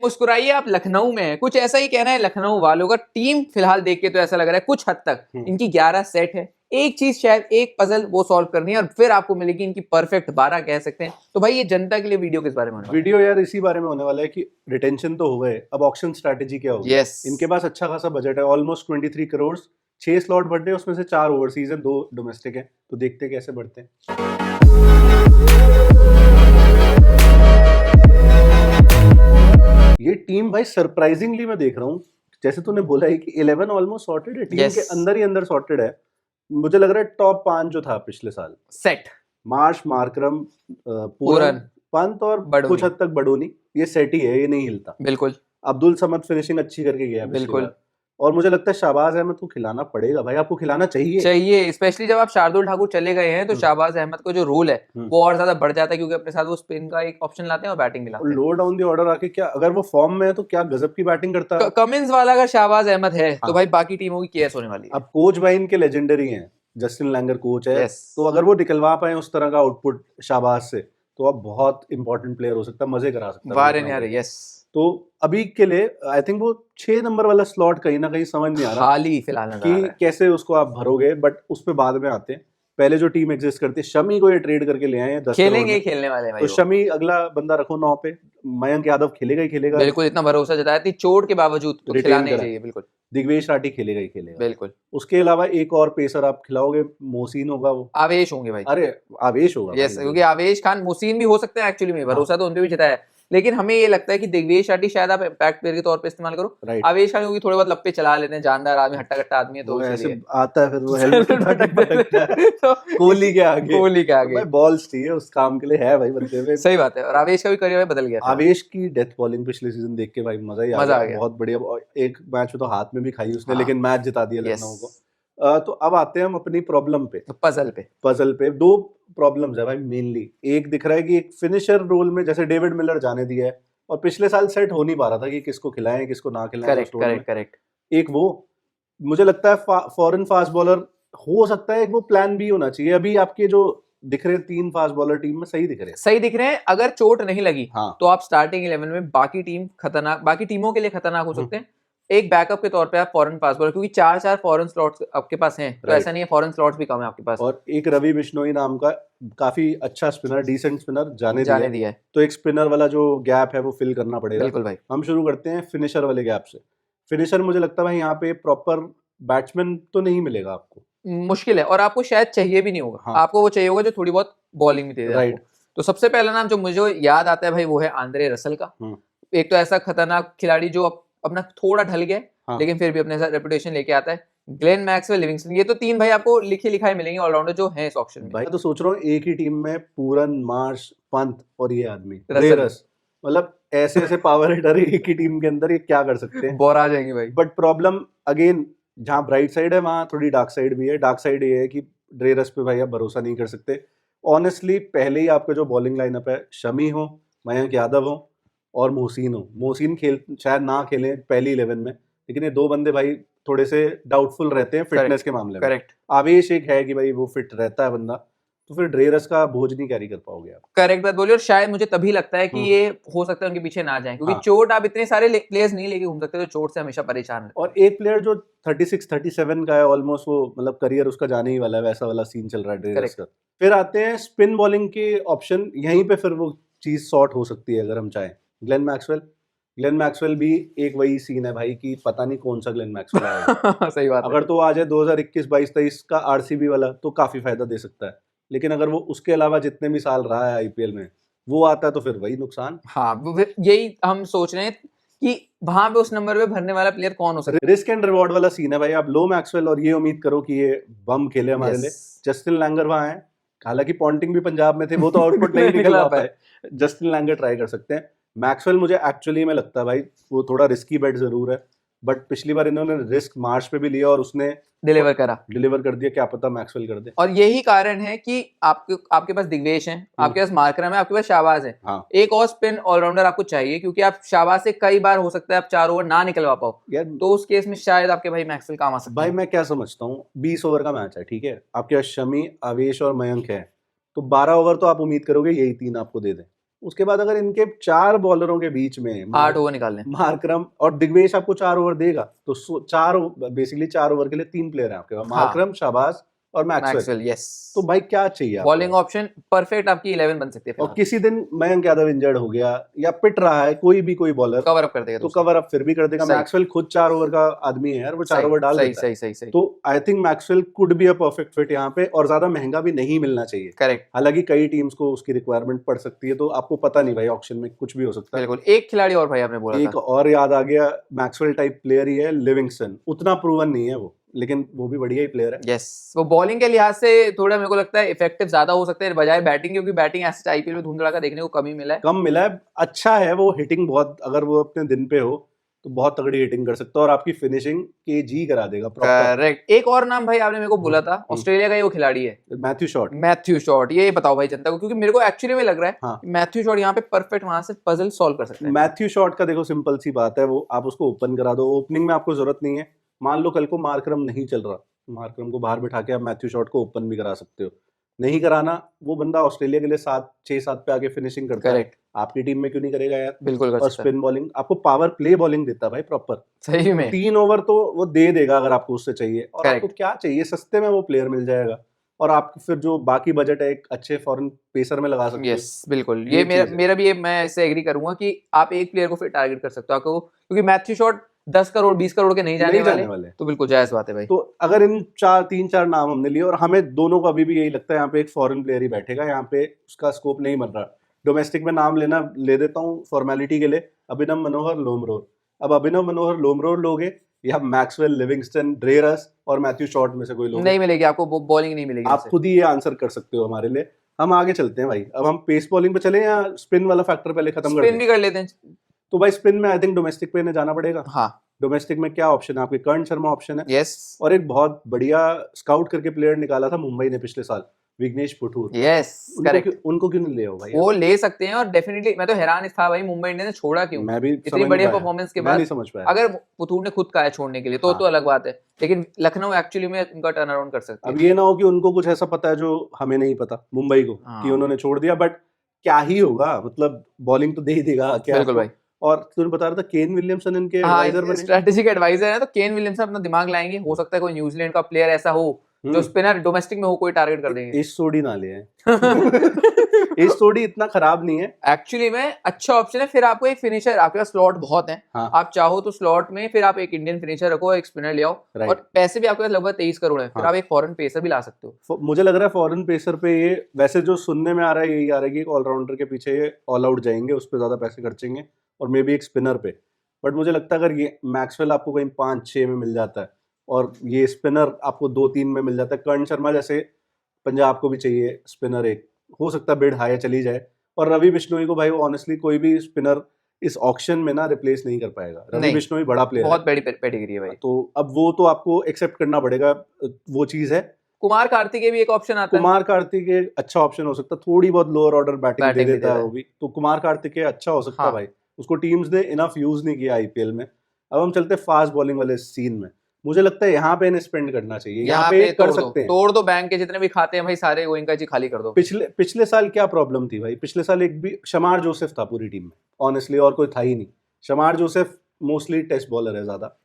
मुस्कुराइए आप लखनऊ में हैं, कुछ ऐसा ही कहना है लखनऊ वालों का। टीम फिलहाल देख के तो ऐसा लग रहा है कुछ हद तक इनकी 11 सेट है। एक चीज शायद एक पजल वो सॉल्व करनी है और फिर आपको मिलेगी इनकी परफेक्ट 12 कह सकते हैं। तो भाई ये जनता के लिए वीडियो किस बारे में होने वाला है? वीडियो यार इसी बारे में होने वाला है कि रिटेंशन तो हो गए, अब ऑक्शन स्ट्रैटेजी क्या होगी। Yes. इनके पास अच्छा खासा बजट है, ऑलमोस्ट 23 करोड़। 6 स्लॉट बढ़ते हैं, उसमें से 4 ओवरसीज हैं, 2 डोमेस्टिक हैं। तो देखते हैं कैसे बढ़ते हैं। ये टीम भाई सरप्राइजिंगली मैं देख रहा हूँ, जैसे तूने बोला है कि 11 ऑलमोस्ट सॉर्टेड है, टीम Yes. के अंदर ही अंदर सॉर्टेड है। मुझे लग रहा है टॉप 5 जो था पिछले साल, सेट मार्श, मार्करम, पूरन, पंत और बडोनी। कुछ हद तक बडोनी, ये सेट ही है, ये नहीं हिलता। बिल्कुल अब्दुल समद फिनिशिंग अच्छी करके गया पिछली बिल्कुल। बार। और मुझे लगता है शाहबाज अहमद को खिलाना पड़ेगा भाई, आपको खिलाना चाहिए। स्पेशली जब आप शार्दुल ठाकुर चले गए हैं तो शाहबाज अहमद को जो रोल है वो और ज्यादा बढ़ जाता है, क्योंकि अपने साथ वो स्पिन का एक ऑप्शन लाते हैं और बैटिंग भी लाते हैं। लो डाउन द ऑर्डर आके क्या, अगर वो फॉर्म में है तो क्या गजब की बैटिंग करता है। कमिंस वाला अगर शाहबाज अहमद है तो हाँ। भाई बाकी टीमों की केस होने वाली है। अब कोच भाई इनके लेजेंडरी हैं, जस्टिन लैंगर कोच है। Yes. तो अगर वो निकलवा पाए उस तरह का आउटपुट शाहबाज से, तो अब बहुत इंपॉर्टेंट प्लेयर हो सकता है, मजे करा सकता है। वारे नहीं आ रहे। यस, तो अभी के लिए आई थिंक वो 6 नंबर वाला स्लॉट कहीं ना कहीं समझ नहीं आ रहा खाली फिलहाल नजर आ कि रहा है। कैसे उसको आप भरोगे, बट उस पे बाद में आते हैं। पहले जो टीम एग्जिस्ट करती है, शमी को ये ट्रेड करके ले आए हैं 10 करोड़ खेलेंगे में। खेलने वाले भाई तो वो। शमी अगला बंदा रखो 9 पे, मयंक यादव खेलेगा ही खेलेगा। बिल्कुल, इतना भरोसा जताया थी चोट के बावजूद तो Retain खिलाना ही करा। चाहिए। बिल्कुल दिग्वेश राठी खेलेगा ही खेलेगा। बिल्कुल। उसके अलावा एक और पेसर आप खिलाओगे, मोहसिन होगा वो। आवेश होंगे भाई। अरे आवेश होगा यस, भाई। क्योंकि आवेश खान, मुसीन भी हो सकते हैं एक्चुअली में, भरोसा तो उन पे भी जताया है। लेकिन हमें ये लगता है कि दिग्वेश राठी शायद आप इम्पैक्ट प्लेयर के तौर पे इस्तेमाल करो। राइट। आवेश खान क्योंकि थोड़े बहुत लप्पे चला लेते हैं, जानदार आदमी, हट्टा कट्टा आदमी है, तो वो ऐसे इसलिए आता है, फिर वो हेलमेट पटकता है तो कोहली के आगे। कोहली के आगे भाई बॉल्स चाहिए उस काम के लिए, है भाई बंदे में। सही बात है। और आवेश का भी करियर बदल गया था। आवेश की डेथ बॉलिंग पिछले सीजन देख के भाई मजा ही आ गया। बहुत बढ़िया। और एक मैच में तो हाथ में भी खाई उसने, हाँ। लेकिन मैच जिता दिया Yes. लखनऊ को। तो अब आते हैं हम अपनी प्रॉब्लम पे, पजल पे। पजल पे। 2 प्रॉब्लम्स है भाई मेनली। एक दिख रहा है कि एक फिनिशर रोल में जैसे डेविड मिलर जाने दिया है, और पिछले साल सेट हो नहीं पा रहा था कि किसको खिलाएं किसको ना खिलाएं। Correct correct correct. एक वो मुझे लगता है फॉरेन फास्ट बॉलर हो सकता है, एक वो प्लान बी होना चाहिए। अभी आपके जो दिख रहे 3 फास्ट बॉलर टीम में सही दिख रहे हैं, सही दिख रहे हैं। अगर चोट नहीं लगी हाँ। तो आप स्टार्टिंग 11 में बाकी टीम खतरनाक, बाकी टीमों के लिए खतरनाक हो सकते हैं। एक बैकअप के तौर पे आप फॉरेन फास्ट बॉलर, क्योंकि 4 फॉरेन स्लॉट्स आपके पास हैं, तो ऐसा नहीं है, फॉरेन स्लॉट्स भी कम है आपके पास। और एक रवि बिश्नोई नाम का काफी अच्छा स्पिनर, डिसेंट स्पिनर जाने दिया है। तो एक स्पिनर वाला जो गैप है वो फिल करना पड़ेगा। बिल्कुल भाई। हम शुरू करते हैं फिनिशर वाले गैप से। फिनिशर मुझे लगता है भाई यहाँ पे प्रॉपर बैट्समैन तो नहीं मिलेगा आपको, मुश्किल है, और आपको शायद चाहिए भी नहीं होगा। हाँ। आपको वो चाहिए होगा जो थोड़ी बहुत बॉलिंग भी दे दे राइट। आपको। तो सबसे पहला नाम जो मुझे याद आता है भाई वो है आंद्रे रसल का। एक तो ऐसा खतरनाक खिलाड़ी जो अपना थोड़ा ढल गया, हाँ। लेकिन फिर भी अपने साथ रेपुटेशन लेके आता है। ग्लेन मैक्सवेल, लिविंगस्टन, ये तो 3 भाई आपको लिखे लिखाए मिलेंगे ऑलराउंडर जो हैं इस ऑप्शन में। भाई तो सोच रहा हूँ एक ही टीम में पूरन, मार्श, पंत और ये आदमी रसल। मतलब ऐसे ऐसे पावर हिटर एक ही टीम के अंदर, ये क्या कर सकते हैं। बोर आ जाएंगे भाई। बट प्रॉब्लम अगेन, जहाँ ब्राइट साइड है वहाँ थोड़ी डार्क साइड भी है। डार्क साइड ये है कि ड्रेरस पे भाई आप भरोसा नहीं कर सकते ऑनेस्टली। पहले ही आपका जो बॉलिंग लाइनअप है, शमी हो, मयंक यादव हो और मोहसिन हो। मोहसिन शायद ना खेलें पहली 11 में, लेकिन ये 2 बंदे भाई थोड़े से डाउटफुल रहते हैं फिटनेस के मामले में। करेक्ट। आवेश एक है कि भाई वो फिट रहता है बंदा, तो फिर ड्रेरस का बोझ नहीं कैरी कर पाओगे आप। करेक्ट बात बोली। और शायद मुझे तभी लगता है कि ये हो सकता है उनके पीछे ना जाए, क्योंकि चोट आप इतने सारे प्लेयर्स नहीं लेके घूम सकते जो चोट से हमेशा परेशान है। और एक प्लेयर जो 36-37 का है ऑलमोस्ट, वो मतलब करियर उसका जाने ही वाला है, वैसा वाला सीन चल रहा है ड्रेरस का। फिर आते हैं स्पिन बॉलिंग के ऑप्शन, यहीं पे फिर वो चीज सॉर्ट हो सकती है अगर हम चाहें। ग्लेन मैक्सवेल भी एक वही सीन है भाई कि पता नहीं कौन सा ग्लेन मैक्सवेल आएगा। सही बात है। अगर तो आ जाए 2021-22-23 का आरसीबी वाला तो काफी फायदा दे सकता है, लेकिन अगर वो उसके अलावा जितने भी साल रहा है आईपीएल में वो आता है तो फिर वही नुकसान। हाँ, यही हम सोच रहे हैं कि वहां पे उस नंबर पे भरने वाला प्लेयर कौन हो सकता है। रिस्क एंड रिवॉर्ड वाला सीन है भाई। आप लो मैक्सवेल और ये उम्मीद करो कि ये बम खेले हमारे लिए। जस्टिन लैंगर वहां है, हालांकि पॉन्टिंग भी पंजाब में थे, वो तो आउटपुट नहीं निकल पाए। जस्टिन लैंगर ट्राई कर सकते हैं। मैक्सवेल मुझे एक्चुअली में लगता है भाई वो थोड़ा रिस्की बेट जरूर है, बट पिछली बार इन्होंने रिस्क मार्च पे भी लिया और उसने डिलीवर कर दिया। क्या पता मैक्सवेल कर दे। और यही कारण है कि आपके पास दिग्वेश हैं, आपके पास मार्करम है, आपके पास शाहबाज है। हाँ। एक और स्पिन ऑलराउंडर आपको चाहिए, क्योंकि आप शाहबाज से कई बार हो सकता है आप 4 ओवर ना निकलवा पाओ, तो उस केस में शायद आपके भाई मैक्सवेल काम आ सकता है। भाई मैं क्या समझता हूँ, 20 ओवर का मैच है, ठीक है, आपके पास शमी, आवेश और मयंक है, तो 12 ओवर तो आप उम्मीद करोगे यही 3 आपको दे दें। उसके बाद अगर इनके 4 बॉलरों के बीच में 8 ओवर निकालने। मार्करम और दिग्वेश आपको 4 ओवर देगा, तो 4 ओवर के लिए 3 प्लेयर हैं आपके पास, हाँ। मार्करम, शाहबाज और मैक्सवेल। यस। तो भाई क्या चाहिए आपको? बॉलिंग ऑप्शन परफेक्ट आपकी 11 बन सकती है और फिलहाल। किसी दिन मयंक यादव इंजर्ड हो गया या पिट रहा है कोई बॉलर, कवर अप कर देगा तो कवर अप फिर भी कर देगा। सही। मैक्सवेल खुद 4 ओवर का आदमी है यार, वो 4 ओवर डाल देता है। सही। तो I think Maxwell could be a perfect fit यहाँ पे, और ज्यादा महंगा भी नहीं मिलना चाहिए। करेक्ट। हालांकि कई टीम्स को उसकी रिक्वायरमेंट पड़ सकती है, तो आपको पता नहीं भाई, ऑक्शन में कुछ भी हो सकता है। बिल्कुल। एक खिलाड़ी और भाई आपने बोला एक था। और याद आ गया, मैक्सवेल टाइप प्लेयर ही है लिविंगस्टन। उतना प्रूवन नहीं है वो, लेकिन वो भी बढ़िया ही प्लेयर है। यस। वो बॉलिंग के लिहाज से थोड़ा मेरे को लगता है इफेक्टिव ज्यादा हो सकता है बजाय बैटिंग, क्योंकि बैटिंग ऐसे आईपीएल में धूमधड़ाका देखने को कम ही मिला है। कम मिला है। अच्छा है वो, हिटिंग बहुत, अगर वो अपने दिन पे हो तो बहुत तगड़ी हिटिंग कर सकता है, और आपकी फिनिशिंग के जी करा देगा प्रॉपर। करेक्ट। एक और नाम भाई आपने मेरे को बोला था, ऑस्ट्रेलिया का ही वो खिलाड़ी है मैथ्यू शॉट। Matthew Short. ये बताओ भाई जनता को, क्योंकि मेरे को एक्चुअली में लग रहा है हाँ। मैथ्यू शॉट यहाँ पे परफेक्ट वहां से पजल सॉल्व कर सकता है। मैथ्यू शॉट का देखो सिंपल सी बात है, वो आप उसको ओपन करा दो, ओपनिंग में आपको जरूरत नहीं है। मान लो कल को मार्करम नहीं चल रहा, मार्करम को बाहर बिठा के आप मैथ्यू शॉट को ओपन भी करा सकते हो। नहीं कराना, वो बंदा ऑस्ट्रेलिया के लिए 6-7 पे आके फिनिशिंग करता है, करेक्ट। आपकी टीम में क्यों नहीं करेगा यार? बिल्कुल कर और सकता है। स्पिन बॉलिंग, आपको पावर प्ले बॉलिंग देता है भाई प्रॉपर। सही में 3 ओवर तो वो दे देगा अगर आपको उससे चाहिए। और Correct. आपको क्या चाहिए? सस्ते में वो प्लेयर मिल जाएगा, और आप फिर जो बाकी बजट है एक अच्छे फॉरेन पेसर में लगा सकते हो। यस बिल्कुल। ये ये चीज़ है। मेरा भी ये, मैं इससे एग्री करूंगा कि आप एक प्लेयर को फिर टारगेट कर सकते हो आपको, क्योंकि मैथ्यू शॉट 10 करोड़ 20 करोड़ के नहीं जाने वाले। तो बिल्कुल जायज बात है भाई। तो अगर इन 3-4 नाम हमने लिए, और हमें दोनों को अभी भी यही लगता है यहाँ पे एक फॉरेन प्लेयर ही बैठेगा, यहाँ पे उसका स्कोप नहीं बन रहा। डोमेस्टिक में नाम ले देता हूँ फॉर्मेलिटी के लिए, अभिनव मनोहर लोमरोर। अब अभिनव मनोहर लोमरोर लोगे या मैक्सवेल, लिविंगस्टन, ड्रेरस और मैथ्यू शॉट में से कोई लोगे? नहीं मिलेगी आपको, बॉलिंग नहीं मिलेगी। आप खुद ही ये आंसर कर सकते हो हमारे लिए। हम आगे चलते हैं भाई, अब हम पेस बॉलिंग पे चले या स्पिन वाला फैक्टर पहले खत्म कर स्पिन दें? भी कर लेते हैं। तो भाई स्पिन में आई थिंक डोमेस्टिक पे इन्हें जाना पड़ेगा। हाँ। डोमेस्टिक में क्या ऑप्शन है आपके? कर्ण शर्मा ऑप्शन है। यस। और एक बहुत बढ़िया स्काउट करके प्लेयर निकाला था मुंबई ने पिछले साल, विघ्नेश पुथूर। Yes correct. उनको क्यों नहीं ले आओ भाई? वो ले सकते हैं, और डेफिनेटली मैं तो हैरान था भाई मुंबई इंडियंस ने छोड़ा क्यों। मैं भी इतनी बढ़िया परफॉर्मेंस के बाद नहीं समझ पाया। अगर पुथूर ने खुद कहा है छोड़ने के लिए तो अलग बात है, लेकिन लखनऊ एक्चुअली में उनका टर्न अराउंड कर सकती है। अब ये ना हो कि उनको कुछ ऐसा पता है जो हमें नहीं पता मुंबई को, कि उन्होंने छोड़ दिया, बट क्या ही होगा, मतलब बॉलिंग तो दे ही देगा क्या। बिल्कुल भाई। और तुमने बता रहा था केन विलियमसन इनके एडवाइजर बने, स्ट्रेटेजिक एडवाइजर है, तो केन विलियमसन अपना दिमाग लाएंगे। हो सकता है कोई न्यूजीलैंड का प्लेयर ऐसा हो जो स्पिनर डोमेस्टिक में हो, कोई टारगेट कर देंगे। इस सोडी ना ले इस सोडी इतना खराब नहीं है एक्चुअली में, अच्छा ऑप्शन है। फिर आपको एक फिनिशर, आपके पास स्लॉट बहुत है। हाँ। आप चाहो तो स्लॉट में फिर आप एक इंडियन फिनिशर रखो, एक स्पिनर ले आओ, और पैसे भी आपके पास लगभग 23 करोड़ है। फिर आप एक फॉरेन पेसर भी ला सकते हो। मुझे लग रहा है फॉरेन पेसर पे ये, वैसे जो सुनने में आ रहा है यही आ रहा है कि एक ऑलराउंडर के पीछे ये ऑल आउट जाएंगे, उस पर ज्यादा पैसे खर्चेंगे, और मे बी एक स्पिनर पे। बट मुझे लगता है अगर ये मैक्सवेल आपको कहीं 5-6 में मिल जाता है, और ये स्पिनर आपको 2-3 में मिल जाता है, कर्ण शर्मा जैसे पंजाब को भी चाहिए स्पिनर, एक हो सकता है बिड हाई चली जाए, और रवि बिश्नोई को भाई ऑनेस्टली कोई भी स्पिनर इस ऑक्शन में ना रिप्लेस नहीं कर पाएगा। रवि बिश्नोई बड़ा प्लेयर है, बहुत बड़ी पेडिग्री है भाई। तो अब वो तो आपको एक्सेप्ट करना पड़ेगा, वो चीज है। कुमार कार्तिकेय भी एक ऑप्शन आता है। कुमार कार्तिकेय अच्छा ऑप्शन हो सकता है, थोड़ी बहुत लोअर ऑर्डर बैटिंग दे देता है वो भी, तो कुमार कार्तिकेय अच्छा हो सकता है भाई। उसको टीम्स ने इनफ यूज नहीं किया आईपीएल में। अब हम चलते हैं फास्ट बॉलिंग वाले सीन में। मुझे लगता है यहाँ पे इन्हें स्पेंड करना चाहिए, यहाँ पे कर सकते हैं। तोड़ दो बैंक के जितने भी खाते हैं भाई, सारे गोइंका जी खाली कर दो। पिछले साल क्या प्रॉब्लम थी भाई? पिछले साल एक भी शमार जोसेफ था पूरी टीम में ऑनेस्टली, और कोई था ही नहीं। Shamar Joseph mostly test bowler है ज्यादा,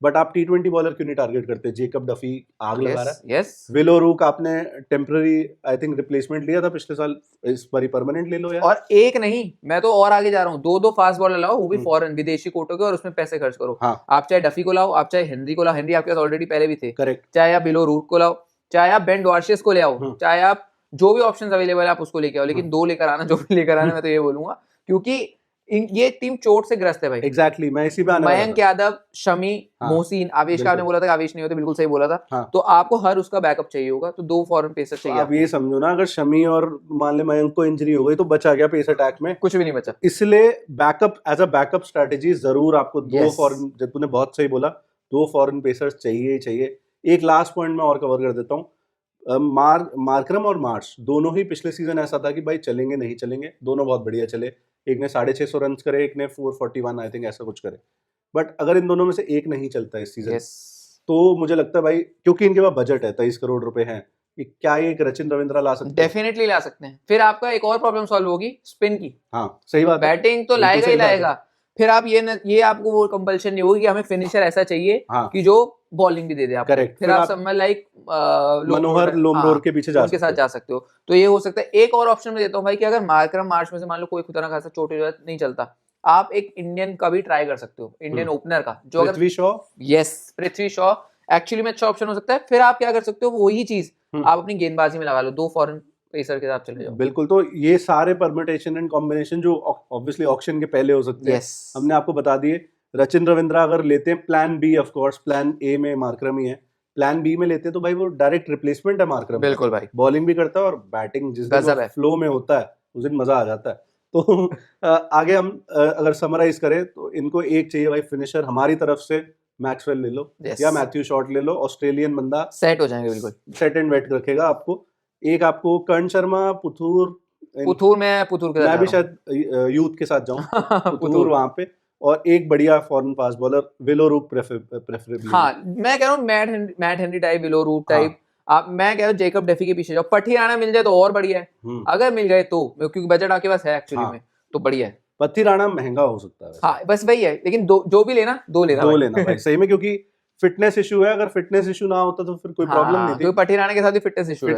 बट आप T20 बॉलर क्यों नहीं टारगेट करते? जेकब डफी आग लगा रहा है। यस। विलो रूक आपने टेम्पररी आई थिंक रिप्लेसमेंट लिया था पिछले साल, इस बार परमानेंट ले लो यार। और एक नहीं, मैं तो और आगे जा रहा हूँ, 2 फास्ट बॉलर लाओ, वो भी फॉरेन विदेशी कोटों के, और उसमें पैसे खर्च करो। हाँ। आप चाहे डफी को लाओ, आप चाहे हेनरी को लाओ, हेनरी आपके पास ऑलरेडी पहले भी थे। करेक्ट। चाहे आप विलो रूक को लाओ, चाहे आप बेन डॉर्शियस को ले आओ, चाहे आप जो भी ऑप्शंस अवेलेबल है आप उसको लेके आओ, लेकिन 2 लेकर आना, जो भी लेकर आना, मैं तो ये बोलूंगा, क्योंकि ये टीम चोट से ग्रस्त है भाई। एग्जैक्टली, मैं इसी पे आने वाला था। मयंक यादव, शमी, मोहसिन, आवेश का आपने बोला था, आवेश नहीं होते, बिल्कुल सही बोला था। हाँ। तो आपको हर उसका बैकअप चाहिए होगा, तो 2 फॉरेन पेसर चाहिए। आप ये समझो ना, अगर शमी और मान ले मयंक को इंजरी हो गई तो बचा गया पेस अटैक में, कुछ भी नहीं बचा। इसलिए backup, as a backup strategy जरूर आपको 2 फॉरेन, जब तूने बहुत सही बोला, 2 फॉरेन पेसर्स चाहिए ही चाहिए। एक लास्ट पॉइंट मैं और कवर कर देता हूँ, मार्करम और मार्श दोनों ही पिछले सीजन ऐसा था कि भाई चलेंगे नहीं चलेंगे, दोनों बहुत बढ़िया चले। एक ने 650 रन करे, एक ने 441 आई थिंक ऐसा कुछ करे। बट अगर इन दोनों में से एक नहीं चलता इस सीजन, तो मुझे लगता है भाई, क्योंकि इनके पास बजट है 23 करोड़ रुपए हैं, क्या ये एक रचिन रविंद्रा ला सकते हैं? डेफिनेटली ला सकते हैं। फिर आपका एक और प्रॉब्लम सॉल्व होगी स्पिन की। हाँ सही बात है, बैटिंग तो बिल्कुल लाएगा ही सही बात है। लाएगा। फिर आप ये आपको वो कंपल्शन नहीं होगी कि हमें फिनिशर ऐसा चाहिए हाँ कि जो बॉलिंग भी दे दे आपको। करेक्ट, फिर आप समझ लाइक मनोहर लोमरोर के पीछे जा उनके साथ सकते जा सकते हो। तो ये हो सकता है। एक और ऑप्शन में देता हूँ भाई कि अगर मार्करम मार्च में से मान लो कोई खुदा ना खासा चोट हो जाए, नहीं चलता, आप एक इंडियन का भी ट्राई कर सकते हो, इंडियन ओपनर का, जो अगर पृथ्वी शॉ। यस, पृथ्वी शॉ एक्चुअली में अच्छा ऑप्शन हो सकता है। फिर आप क्या कर सकते हो, वही चीज आप अपनी गेंदबाजी में लगा लो, 2 फॉरेन पेसर के साथ चले जाओ। बिल्कुल, तो ये सारे परम्यूटेशन एंड कॉम्बिनेशन जो ऑब्वियसली ऑक्शन के पहले हो सकते हैं, हमने आपको बता दिए। रचिन रविंद्रा अगर लेते हैं, plan B of course, plan A में मार्करम ही है, प्लान बी में लेते हैं तो भाई वो डायरेक्ट रिप्लेसमेंट है मार्करम। बिल्कुल भाई, बॉलिंग भी करता है और बैटिंग जिस दिन गजब है। फ्लो में होता है उस दिन मजा आ जाता है। तो आगे हम अगर समराइज करें तो इनको एक चाहिए भाई फिनिशर, हमारी तरफ से मैक्सवेल ले लो या मैथ्यू शॉर्ट ले लो, ऑस्ट्रेलियन बंदा सेट हो जाएंगे बिल्कुल, सेट एंड वेट रखेगा आपको। एक आपको कर्ण शर्मा, पुथुर के मैं भी शायद यूथ के साथ जाऊं पुथुर वहां पे, और एक बढ़िया फॉरेन फास्ट बॉलर विलोरूप प्रेफरेबली। हाँ, मैं कह रहा हूँ मैट हेनरी टाइप, विलोरूप टाइप। आप, मैं कह रहा हूँ जेकब डेफी के पीछे जाओ। पठिराना मिल जाए तो और बढ़िया है, अगर मिल गए तो, क्योंकि बजट आपके पास है एक्चुअली में, तो बढ़िया है। पठिराना महंगा हो सकता है। हाँ बस वही है, लेकिन जो भी लेना दो लेना भाई सही में, क्योंकि फिटनेस इशू है, अगर फिटनेस इशू ना होता तो फिर कोई प्रॉब्लम नहीं थी। पठिराना के साथ भी फिटनेस इशू है,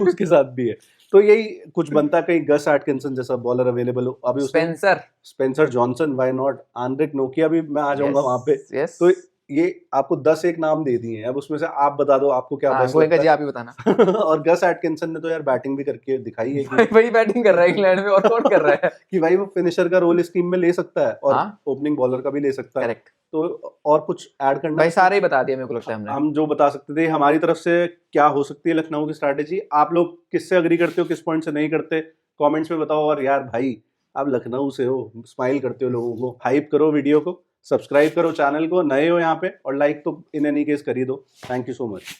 उसके साथ भी है। तो यही कुछ बनता, कहीं गस एटकिंसन जैसा बॉलर अवेलेबल हो, अभी Spencer Johnson, why not, Anrich नोकिया भी मैं आ जाऊंगा वहां पे। तो ये आपको 10 एक नाम दे दिए हैं, अब उसमें से आप बता दो आपको क्या बेस्ट लगता है। जी आप ही बताना। और गस एटकिंसन ने तो यार बैटिंग भी करके दिखाई है कि वही बैटिंग कर रहा है इंग्लैंड में, और कौन कर रहा है कि भाई वो फिनिशर का रोल इस टीम में ले सकता है और ओपनिंग बॉलर का भी ले सकता है। करेक्ट। तो और कुछ ऐड करना? भाई सारे ही बता दिया मेरे को लगता है हमने। हम जो बता सकते थे हमारी तरफ से क्या हो सकती है लखनऊ की स्ट्रैटेजी, आप लोग किससे अग्री करते हो, किस पॉइंट से नहीं करते, कमेंट्स में बताओ। और यार भाई आप लखनऊ से हो, स्माइल करते हो लोगों को, हाइप करो वीडियो को, सब्सक्राइब करो चैनल को, नए हो यहाँ पे, और लाइक तो इन एनी केस कर ही दो। Thank you so much.